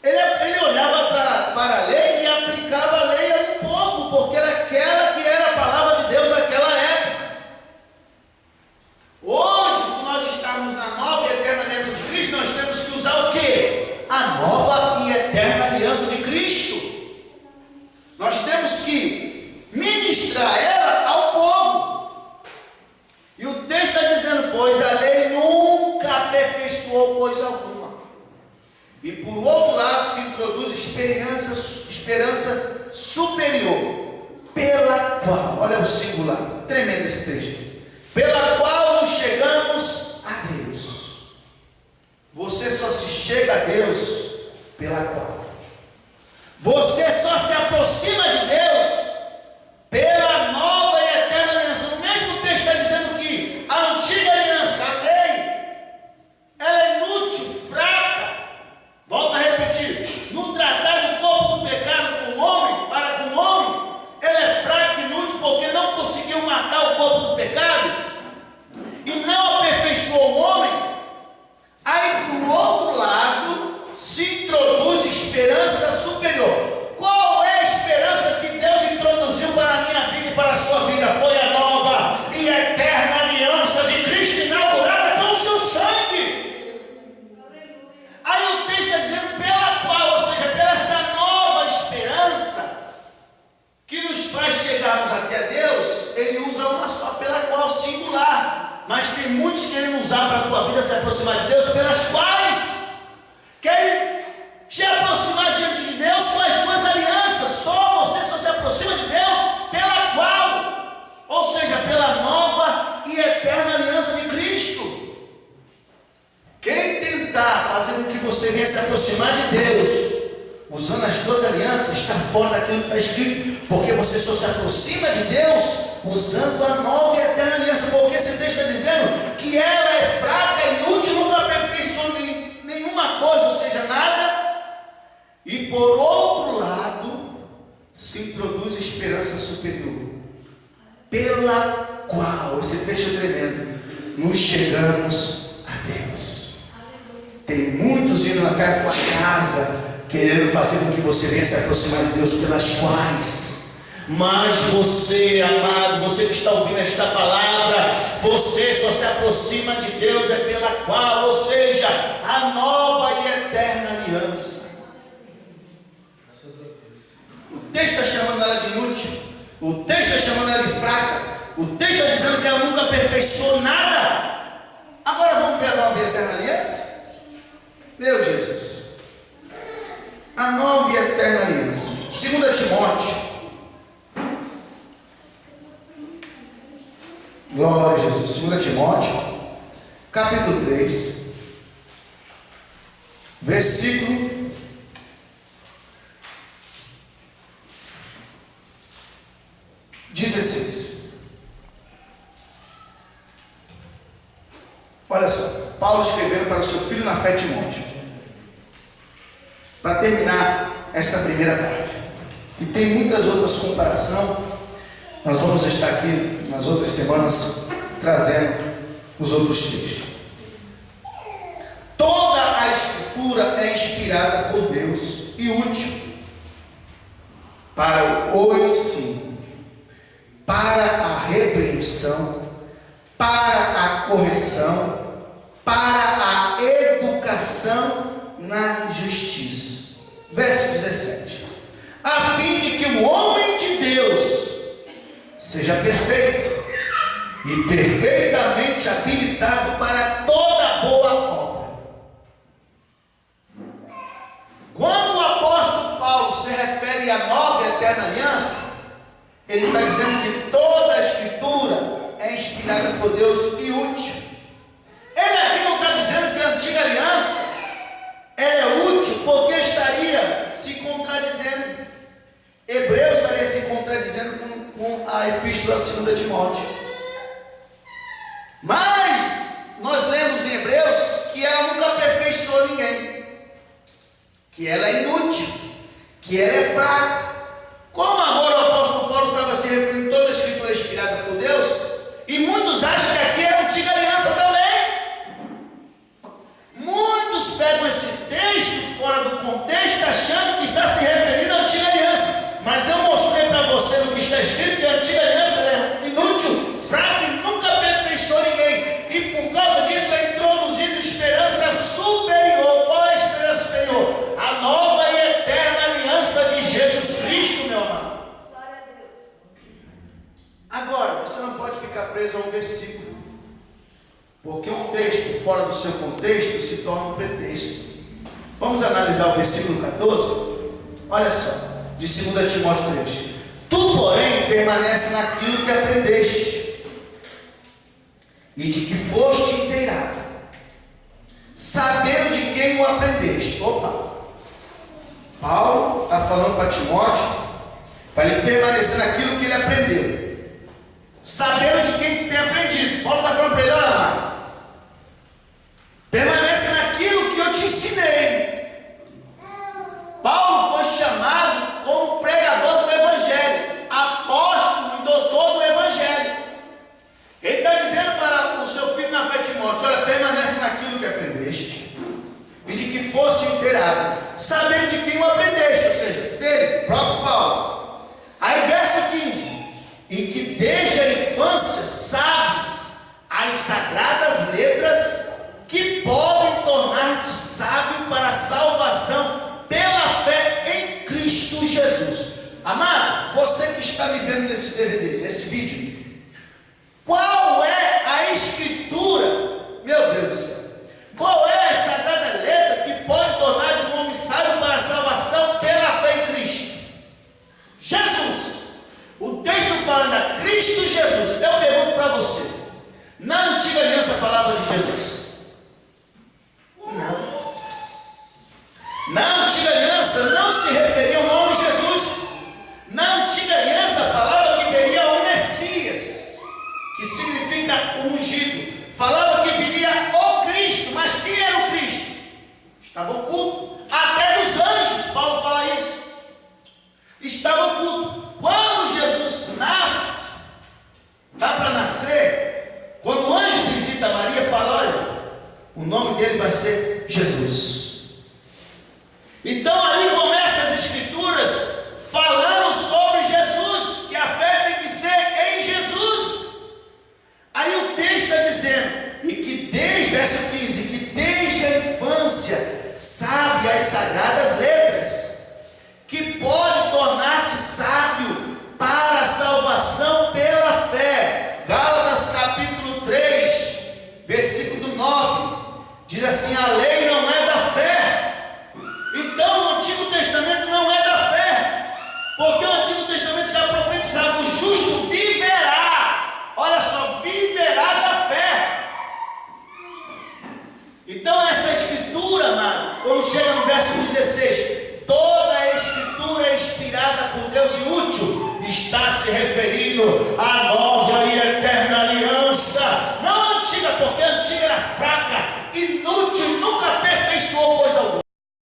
Ele olhava para a lei e aplicava a lei ao povo, porque era aquela que era a palavra de Deus naquela época. Hoje, quando nós estamos na nova e eterna aliança de Cristo, nós temos que usar o quê? A nova e eterna aliança de Cristo. Nós temos que ministrar ela ao povo. E o texto está dizendo, pois a lei nunca aperfeiçoou coisa alguma. E por outro lado se introduz esperança superior, pela qual, olha o singular, tremendo esse texto, pela qual nos chegamos a Deus. Você só se chega a Deus pela qual. Você só se aproxima de Deus pela nova e eterna aliança. O mesmo texto está dizendo que a antiga aliança, a lei, ela é inútil, fraca. Volto a repetir, no tratar do corpo do pecado com o homem, para com o homem, ela é fraca e inútil porque não conseguiu matar o corpo do pecado e não aperfeiçoou o homem. Aí do outro lado se introduz esperança superior. Qual é a esperança que Deus introduziu para a minha vida e para a sua vida? Foi a nova e eterna aliança de Cristo, inaugurada com o seu sangue. Aí o texto está dizendo pela qual, ou seja, pela essa nova esperança que nos faz chegarmos até Deus. Ele usa uma só, pela qual, singular. Mas tem muitos querendo usar para a tua vida se aproximar de Deus, pelas quais querem te aproximar diante de Deus com as duas alianças. Você só se aproxima de Deus pela qual, ou seja, pela nova e eterna aliança de Cristo. Quem tentar fazer com que você venha se aproximar de Deus usando as duas alianças, está fora daquilo que está escrito, porque você só se aproxima de Deus usando a nova e eterna aliança, porque esse texto está dizendo que ela é fraca, inútil, nunca aperfeiçoou nenhuma coisa, ou seja, nada. E por outro lado se introduz esperança superior, pela qual, esse texto é tremendo, nos chegamos a Deus. Tem muitos indo até a tua casa querendo fazer com que você venha se aproximar de Deus, pelas quais. Mas você, amado, você que está ouvindo esta palavra, você só se aproxima de Deus é pela qual, ou seja, a nova e eterna aliança. O texto está chamando ela de inútil, o texto está chamando ela de fraca, o texto está dizendo que ela nunca aperfeiçoou nada. Agora vamos ver a nova e eterna aliança? Meu Jesus, a nova e eterna aliança, 2 Timóteo, glória a Jesus, 2 Timóteo, capítulo 3, versículo 16. Olha só, Paulo escrevendo para o seu filho na fé, Timóteo, para terminar esta primeira parte, e tem muitas outras comparações. Nós vamos estar aqui nas outras semanas trazendo os outros textos. Toda a Escritura é inspirada por Deus e útil para o ensino, para a repreensão, para a correção, para a educação na justiça. Verso 17. A fim de que o homem de Deus seja perfeito e perfeitamente habilitado para toda boa obra. Quando o apóstolo Paulo se refere à nova e eterna aliança, ele está dizendo que toda a Escritura é inspirada por Deus e útil. Ele aqui não está dizendo que a antiga aliança ela é útil, porque estaria se contradizendo. Hebreus estaria se contradizendo com a epístola 2 Timóteo. Mas nós lemos em Hebreus que ela nunca aperfeiçoou ninguém, que ela é inútil, que ela é fraca. Como agora o apóstolo Paulo estava se referindo toda a Escritura inspirada por Deus, e muitos acham que aqui é a antiga aliança também. Muitos pegam esse texto fora do contexto fora do seu contexto se torna um pretexto. Vamos analisar o versículo 14? Olha só, de 2 Timóteo 3. Tu, porém, permanece naquilo que aprendeste e de que foste inteirado, sabendo de quem o aprendeste. Opa! Paulo está falando para Timóteo, para ele permanecer naquilo que ele aprendeu, sabendo de quem tu tem aprendido. Paulo está falando para ele: olha, amado, permanece naquilo que eu te ensinei. Paulo foi chamado como pregador do Evangelho, apóstolo e doutor do Evangelho. Ele está dizendo para o seu filho na fé, Timóteo: olha, permanece naquilo que aprendeste e de que fosse inteirado, sabendo de quem o aprendeste, ou seja, dele, próprio Paulo. Aí verso 15: em que desde a infância sabes as sagradas letras que podem tornar-te sábio para a salvação pela fé em Cristo Jesus. Amado, você que está me vendo nesse DVD, nesse vídeo, qual é a escritura, meu Deus do céu, qual é a sagrada letra que pode tornar de um homem sábio para a salvação pela fé em Cristo? Jesus. O texto falando a Cristo Jesus. Eu pergunto para você: na antiga aliança falava de Jesus? Não. Na antiga aliança não se referia ao nome Jesus. Na antiga aliança falava que viria o Messias, que significa o ungido. Falava que viria o Cristo. Mas quem era o Cristo? Estava oculto. Até dos anjos, Paulo fala isso. Estava oculto. Quando Jesus nasce, está para nascer, quando o anjo visita Maria, fala: olha, o nome dele vai ser Jesus. Então aí começam as escrituras falando sobre Jesus, que a fé tem que ser em Jesus. Aí o texto está dizendo, e que desde, verso 15, que desde a infância sabe as sagradas letras, que pode tornar-te sábio para a salvação pela fé. Gálatas capítulo 3, versículo 9, diz assim: a lei não é da fé. Então o Antigo Testamento não é da fé, porque o Antigo Testamento já profetizava: o justo viverá. Olha só, viverá da fé. Então essa escritura, amado, quando chega no verso 16, toda a escritura é inspirada por Deus e útil, está se referindo à nova e eterna aliança, não a antiga, porque a antiga era fraca, inútil, nunca aperfeiçoou coisa alguma.